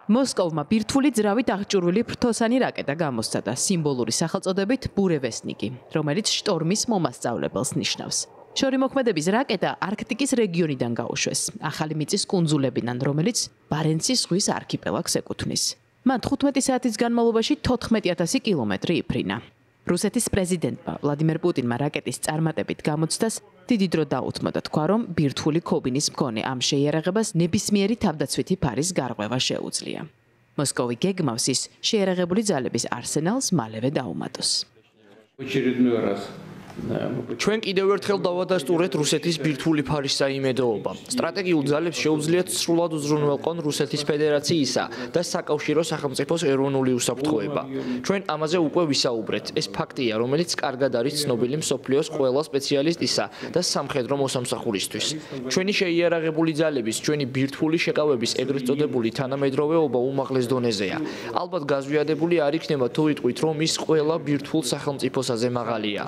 მოსკოვმა ბირთვული ძრავით აღჭურვილი ფრთოსანი რაკეტა გამოსცადა სიმბოლური სახელწოდებით ბურევესნიკი, რომელიც შტორმის მომასწავლებელს ნიშნავს. შორიმოქმედების რაკეტა არქტიკის რეგიონიდან გაუშვეს, ახალი მიწის კუნძულებიდან, რომელიც ბარენცის ზღვის არქიპელაგს ეკუთვნის. მან 15 საათის განმავლობაში 14,000 კილომეტრი იფრინა. რუსეთის პრეზიდენტმა ვლადიმერ პუტინმა რაკეტის წარმატებით გამოცდას დიდი დრო დაუთმოდა, თქვა, რომ ბირთვული ქობინის მქონე ამ შეიარაღებას ნებისმიერი თავდაცვითი ფარის გარღვევა შეუძლია. მოსკოვი გეგმავს ის შეიარაღებული ძალების არსენალს მალევე დაუმატოს. ჩვენ კიდევ ერთხელ დავადასტურეთ რუსეთის ბირთვული ფარის საიმედოობა. სტრატეგიულ ძალებს შეუძლიათ სრულად უზრუნველყონ რუსეთის ფედერაციისა და საკავშირო სახელმწიფოს ეროვნული უსაფრთხოება. ჩვენ ამაზე უკვე ვისაუბრეთ. ეს ფაქტია, რომელიც კარგად არის ცნობილი მსოფლიოს ყველა სპეციალისტისა და სამხედრო მოსამსახურისთვის. ჩვენი შეიარაღებული ძალების, ჩვენი ბირთვული შეკავების ეგრეთ წოდებული თანამედროვეობა უმაღლეს დონეზეა. ალბათ გაზვიადებული არ იქნება თუ ვიტყვით, რომ ის ყველა ბირთვულ სახელმწიფოსაზე მაღალია.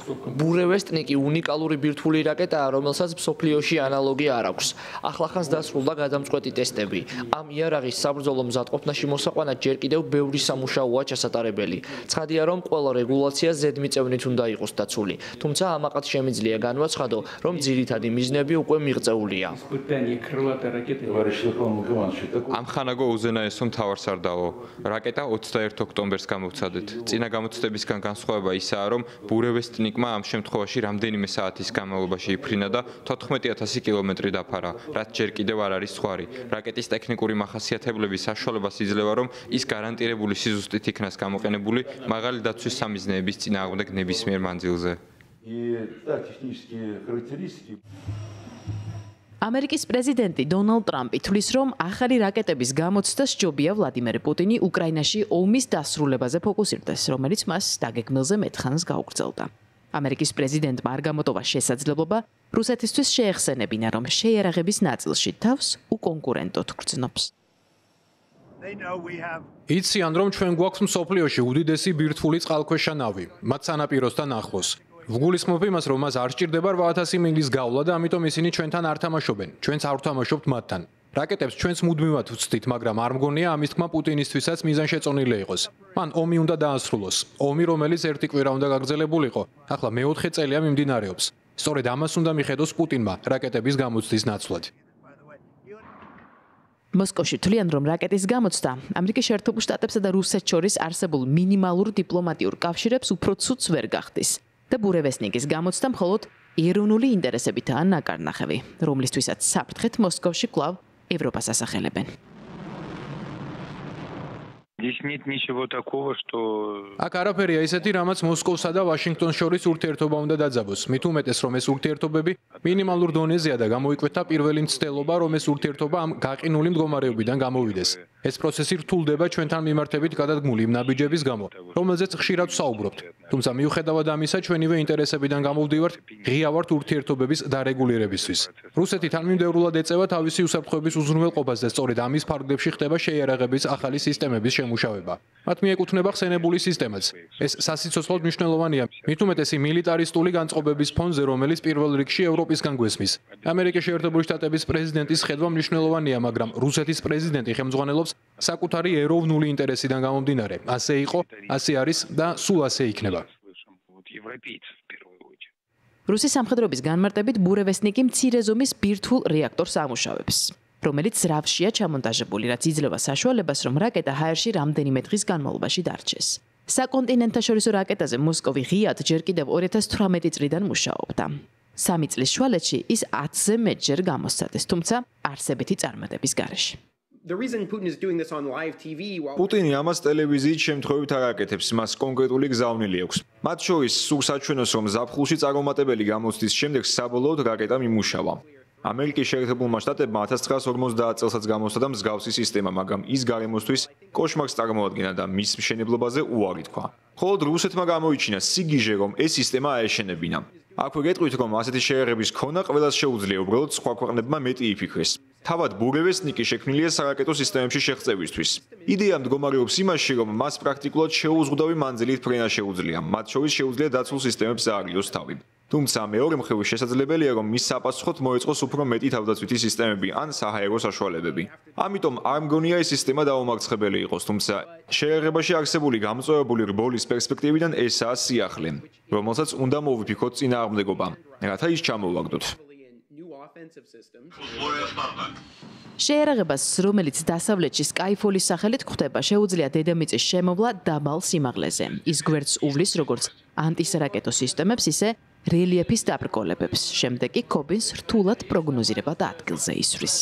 ბურევესტნიკი უნიკალური ბირთვული რაკეტაა, რომელსაც მსოფლიოში ანალოგი არ აქვს. ახლახანს დასრულდა გადამწყვეტი ტესტები. ამ იარაღის საბრძოლო მზადყოფნაში მოსაყვანად ჯერ კიდევ ბევრი სამუშაოა ჩასატარებელი. ცხადია, რომ ყველა რეგულაცია ზედმიწევნით უნდა იყოს დაცული. თუმცა ამაყად შემიძლია განვაცხადო, რომ ძირითადი მიზნები უკვე მიღწეულია. ამხანაგო უზენაესო მთავარსარდალო, რაკეტა 21 ოქტომბერს გამოვცადეთ. წინა გამოცდებისგან განსხვავება ისაა, რომ ბურევესტნიკმა ამ შემთხვევაში რამდენიმე საათის განმავლობაში იფრინა და 14,000 კილომეტრი დაფარა, რაც ჯერ კიდევ არ არის სხვარი. რაკეტის ტექნიკური მახასიათებლების საშუალებას იძლევა, რომ ის გარანტირებული სიზუსტით იქნას გამოყენებული მაღალი დაცვის სამიზნეების წინააღმდეგ ნებისმიერ მანძილზე. ამერიკის პრეზიდენტი დონალდ ტრამპი თვლის, რომ ახალი რაკეტების გამოცდა სჯობია ვლადიმერ პუტინი უკრაინაში ომის დასრულებაზე ფოკუსირდეს, რომელიც მას დაგეგმილზე მეტხანს გაუგრძელდა. ამერიკის პრეზიდენტმა არ გამოტოვა შესაძლებლობა რუსეთისთვის შეეხსენებინა, რომ შეიარაღების ნაწილში თავს უკონკურენტოდ გრძნობს. იციან, რომ ჩვენ გვაქვს მსოფლიოში უდიდესი ბირთვული წყალქვეშა ნავი, მათ სანაპიროსთან ახლოს. ვგულისხმობ იმას, რომ მას არ სჭირდება 8,000 მილის გავლა და ამიტომ ისინი ჩვენთან არ თამაშობენ, ჩვენც არ ვთამაშობთ მათთან. რაკეტებს ჩვენც მუდმივად ვცდით, მაგრამ არ მგონია ამის თქმა პუტინისთვისაც მიზანშეწონილი იყოს. მან ომი უნდა დაასრულოს. ომი, რომელიც ერთი კვირა უნდა გაგრძელებულიყო, ახლა მეოთხე წელია მიმდინარეობს. სწორედ ამას უნდა მიხედოს პუტინმა რაკეტების გამოცდის ნაცვლად. მოსკოვში თვლიან, რომ რაკეტის გამოცდა ამერიკის შეერთებულ შტატებსა და რუსეთს შორის არსებულ მინიმალურ დიპლომატიურ კავშირებს უფრო ცუდს ვერ გახდის. და ბურევესნიკის გამოცდა მხოლოდ ეროვნული ინტერესებითაა ნაკარნახევი, რომლისთვისაც საფრთხეთ მოსკოვში კვლავ ევროპას ასახელებენ. აქ არაფერია ისეთი, რამაც მოსკოვსა და ვაშინგტონს შორის ურთიერთობა უნდა დაძაბოს. მით უმეტეს, რომ ეს ურთიერთობები მინიმალურ დონეზეა და გამოიკვეთა პირველი მცდელობა, რომ ეს ურთიერთობა ამ გაყინული მდგომარეობიდან გამოვიდეს. ეს პროცესი რთულდება ჩვენთან მიმართებით გადადგმული იმ ნაბიჯების გამო, რომელზეც ხშირად ვსაუბრობთ. თუმცა მიუხედავად ამისა, ჩვენივე ინტერესებიდან გამოვდივართ, ღია ვართ ურთიერთობების დარეგულირებისთვის. რუსეთი თანმიმდევრულად ეწევა თავისი უსაფრთხოების უზრუნველყოფას და სწორედ ამის ფარგლებში ხდება შეიარაღების ახალი სისტემების შემუშავება. მათ მიეკუთვნება ხსენებული სისტემაც. ეს სასიცოცხლოდ მნიშვნელოვანია, მით უმეტესი მილიტარისტული განწყობების ფონზე, რომელიც პირველ რიგში ევროპისგან გვესმის. ამერიკის შეერთებული შტატების პრეზიდენტის ხედვა მნიშვნელოვანია, მაგრამ რუსეთის პრეზიდენტი ხელმძღვანელობს საკუთარი ეროვნული ინტერესიდან გამომდინარე. ასე იყო, ასე არის და სულ ასე იქნება. რუსის სამხედროების განმარტებით ბურევესნიკი მცირე ზომის ბირთვულ რეაქტორს ამუშავებს, რომელიც ზრავშია ჩამონტაჟებული, რაც იძლევა საშუალებას, რომ რაკეტა ჰაერში რამდენიმე დღის განმავლობაში დარჩეს. საკონტინენტთაშორისო რაკეტაზე მოსკოვი ღიად ჯერ კიდევ 2018 წლიდან მუშაობდა. 3 წლის შუალედში ის 10-ზე მეტჯერ გამოსცადეს, თუმცა არსებითი წარმატების გარეშე. პუტინი ამას ტელევიზიით შემთხვევით არ აკეთებს, მას კონკრეტული გზავნილი აქვს. მათ შორის სულ საჩვენოს, რომ ზაფხულში წარუმატებელი გამოცდის შემდეგ საბოლოოდ რაკეტა მიმუშავა. ამერიკის შეერთებულმა შტატებმა 1950 წელსაც გამოსცადა მსგავსი სისტემა, მაგრამ ის გარემოსთვის კოშმარს წარმოადგენდა და მის მშენებლობაზე უარი თქვა. მხოლოდ რუსეთმა გამოიჩინა სიგიჟე, რომ ეს სისტემა აეშენებინა. აქვე გეტყვით, რომ ასეთი შეერაღების ქონა ყველას შეუძლია, უბრალოდ სხვა ქვეყნებმა მეტი იფიქრეს. თავად ბურევესნიკი შექმნილია სარაკეტო სისტემებში შეღწევისთვის. იდეა მდგომარეობს იმაში, რომ მას პრაქტიკულად შეუზღუდავი მანძილით ფრენა შეუძლია, მათ შორის შეუძლია დაცულ სისტემებს აარიოს თავი. თუმცა მეორე მხრივ შესაძლებელია რომ მის საპასუხოდ მოეწყოს უფრო მეტი თავდაცვითი სისტემები ან საჰაერო საშუალებები. ამიტომ არ მგონია ეს სისტემა დაუმარცხებელი იყოს, თუმცა შეერაღებაში არსებული გამწვავებული რბოლის პერსპექტივიდან ესაა სიახლე, რომელსაც უნდა მოვიფიქროთ წინააღმდეგობა, რათა ის ჩამოვაგდოთ. შეერაღებას, რომელიც დასავლეთში Skyfall-ის სახელით გვხვდება, შეუძლია დედამიწის შემოვლა დაბალ სიმაღლეზე. ის გვერდს უვლის როგორც ანტისარაკეტო სისტემებს, ისე რელიეფის დაბრკოლებებს. შემდეგ კი ქობინს რთულად პროგნოზირება და ადგილზე ისვრის.